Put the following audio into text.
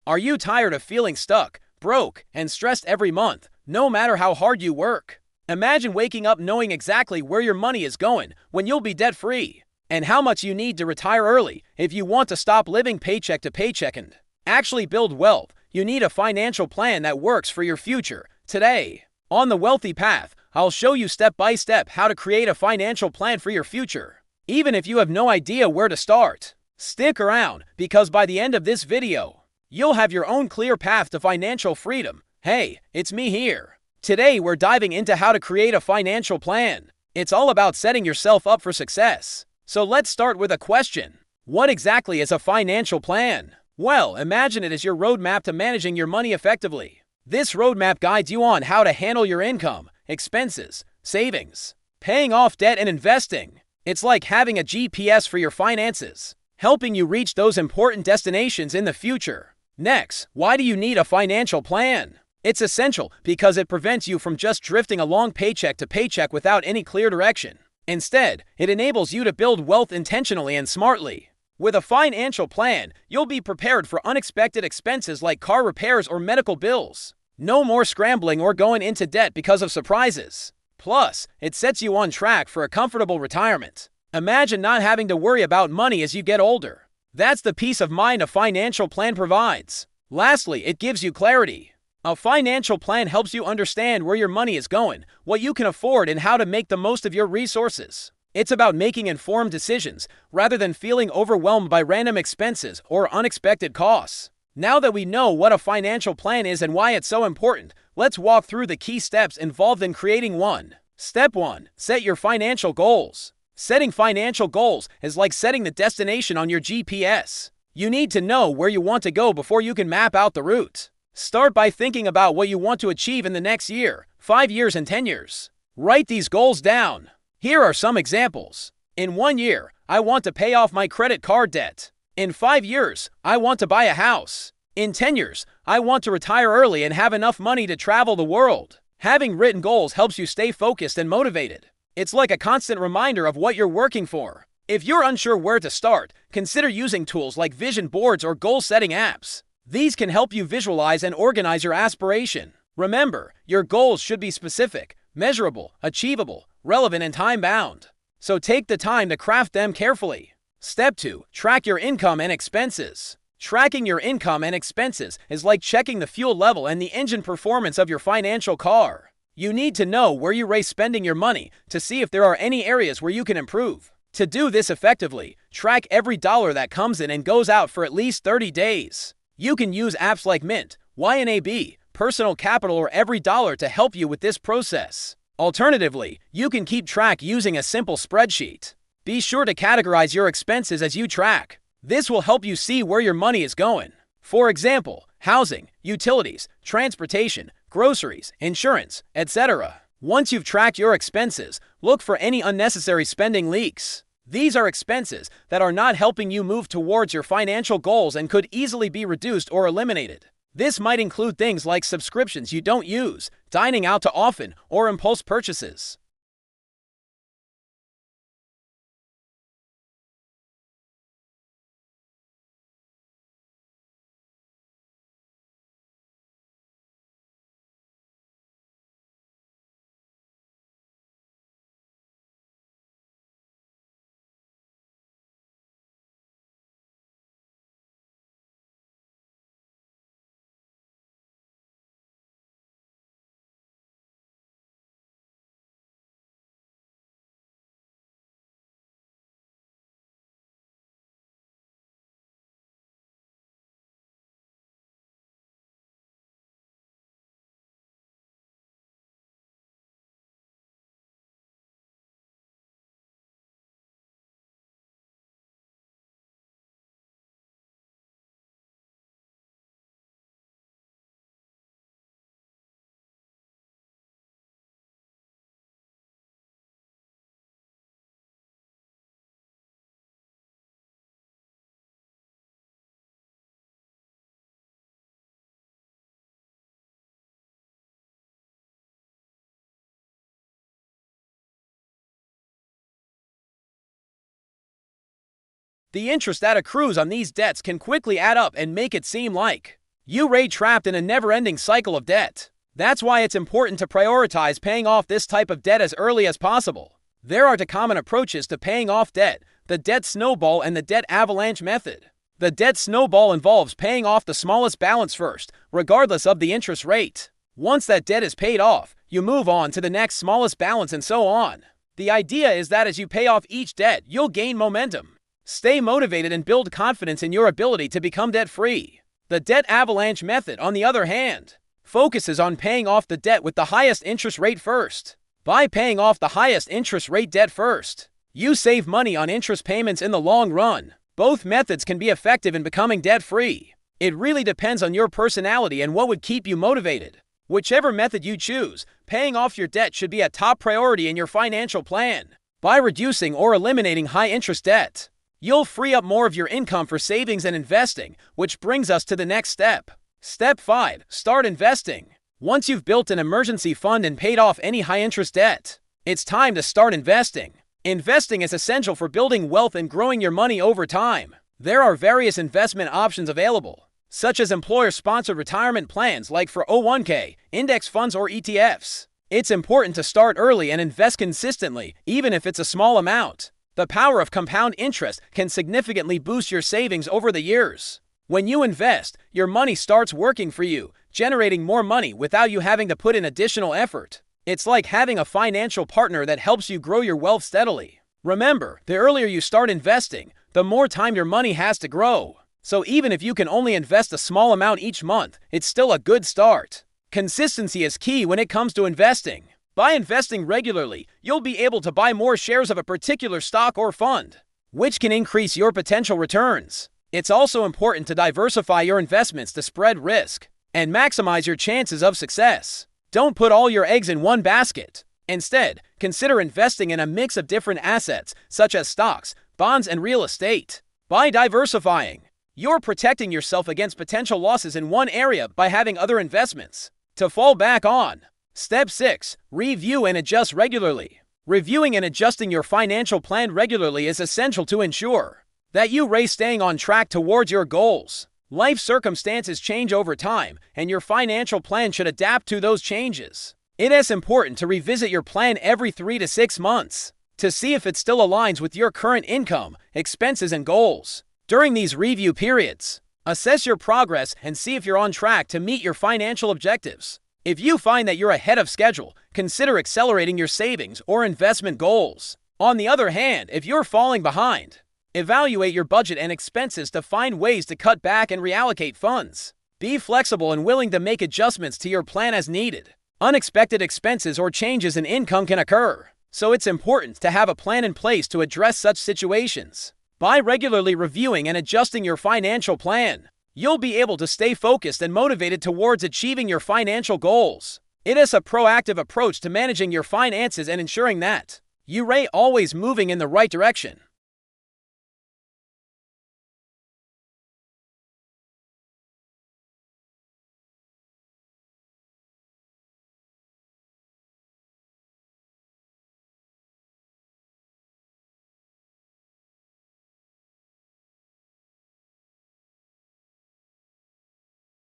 Are you tired of feeling stuck, broke, and stressed every month, no matter how hard you work? Imagine waking up knowing exactly where your money is going when you'll be debt-free, and how much you need to retire early if you want to stop living paycheck to paycheck and actually build wealth. You need a financial plan that works for your future. Today, on the Wealthy Path, I'll show you step by step how to create a financial plan for your future, even if you have no idea where to start. Stick around, because by the end of this video, you'll have your own clear path to financial freedom. Hey, it's me here. Today we're diving into how to create a financial plan. It's all about setting yourself up for success. So let's start with a question. What exactly is a financial plan? Well, imagine it as your roadmap to managing your money effectively. This roadmap guides you on how to handle your income, expenses, savings, paying off debt, and investing. It's like having a GPS for your finances, helping you reach those important destinations in the future. Next, why do you need a financial plan? It's essential because it prevents you from just drifting along paycheck to paycheck without any clear direction. Instead, it enables you to build wealth intentionally and smartly. With a financial plan, you'll be prepared for unexpected expenses like car repairs or medical bills. No more scrambling or going into debt because of surprises. Plus, it sets you on track for a comfortable retirement. Imagine not having to worry about money as you get older. That's the peace of mind a financial plan provides. Lastly, it gives you clarity. A financial plan helps you understand where your money is going, what you can afford, and how to make the most of your resources. It's about making informed decisions rather than feeling overwhelmed by random expenses or unexpected costs. Now that we know what a financial plan is and why it's so important, let's walk through the key steps involved in creating one. Step 1. Set your financial goals. Setting financial goals is like setting the destination on your GPS. You need to know where you want to go before you can map out the route. Start by thinking about what you want to achieve in the next year, 5 years, and 10 years. Write these goals down. Here are some examples. In 1 year, I want to pay off my credit card debt. In 5 years, I want to buy a house. In 10 years, I want to retire early and have enough money to travel the world. Having written goals helps you stay focused and motivated. It's like a constant reminder of what you're working for. If you're unsure where to start, consider using tools like vision boards or goal-setting apps. These can help you visualize and organize your aspiration. Remember, your goals should be specific, measurable, achievable, relevant, and time-bound. So take the time to craft them carefully. Step 2. Track your income and expenses. Tracking your income and expenses is like checking the fuel level and the engine performance of your financial car. You need to know where you raise spending your money to see if there are any areas where you can improve. To do this effectively, track every dollar that comes in and goes out for at least 30 days. You can use apps like Mint, YNAB, Personal Capital, or Every Dollar to help you with this process. Alternatively, you can keep track using a simple spreadsheet. Be sure to categorize your expenses as you track. This will help you see where your money is going. For example, housing, utilities, transportation, groceries, insurance, etc. Once you've tracked your expenses, look for any unnecessary spending leaks. These are expenses that are not helping you move towards your financial goals and could easily be reduced or eliminated. This might include things like subscriptions you don't use, dining out too often, or impulse purchases. The interest that accrues on these debts can quickly add up and make it seem like You're trapped in a never-ending cycle of debt. That's why it's important to prioritize paying off this type of debt as early as possible. There are two common approaches to paying off debt: the debt snowball and the debt avalanche method. The debt snowball involves paying off the smallest balance first, regardless of the interest rate. Once that debt is paid off, you move on to the next smallest balance and so on. The idea is that as you pay off each debt, you'll gain momentum. Stay motivated and build confidence in your ability to become debt-free. The debt avalanche method, on the other hand, focuses on paying off the debt with the highest interest rate first. By paying off the highest interest rate debt first, you save money on interest payments in the long run. Both methods can be effective in becoming debt-free. It really depends on your personality and what would keep you motivated. Whichever method you choose, paying off your debt should be a top priority in your financial plan. By reducing or eliminating high-interest debt, you'll free up more of your income for savings and investing, which brings us to the next step. Step 5. Start investing. Once you've built an emergency fund and paid off any high-interest debt, it's time to start investing. Investing is essential for building wealth and growing your money over time. There are various investment options available, such as employer-sponsored retirement plans like 401k, index funds, or ETFs. It's important to start early and invest consistently, even if it's a small amount. The power of compound interest can significantly boost your savings over the years. When you invest, your money starts working for you, generating more money without you having to put in additional effort. It's like having a financial partner that helps you grow your wealth steadily. Remember, the earlier you start investing, the more time your money has to grow. So even if you can only invest a small amount each month, it's still a good start. Consistency is key when it comes to investing. By investing regularly, you'll be able to buy more shares of a particular stock or fund, which can increase your potential returns. It's also important to diversify your investments to spread risk and maximize your chances of success. Don't put all your eggs in one basket. Instead, consider investing in a mix of different assets, such as stocks, bonds, and real estate. By diversifying, you're protecting yourself against potential losses in one area by having other investments to fall back on. Step 6. Review and adjust regularly. Reviewing and adjusting your financial plan regularly is essential to ensure that you're staying on track towards your goals. Life circumstances change over time, and your financial plan should adapt to those changes. It is important to revisit your plan every 3 to 6 months to see if it still aligns with your current income, expenses, and goals. During these review periods, assess your progress and see if you're on track to meet your financial objectives. If you find that you're ahead of schedule, consider accelerating your savings or investment goals. On the other hand, if you're falling behind, evaluate your budget and expenses to find ways to cut back and reallocate funds. Be flexible and willing to make adjustments to your plan as needed. Unexpected expenses or changes in income can occur, so it's important to have a plan in place to address such situations. By regularly reviewing and adjusting your financial plan, you'll be able to stay focused and motivated towards achieving your financial goals. It is a proactive approach to managing your finances and ensuring that you're always moving in the right direction.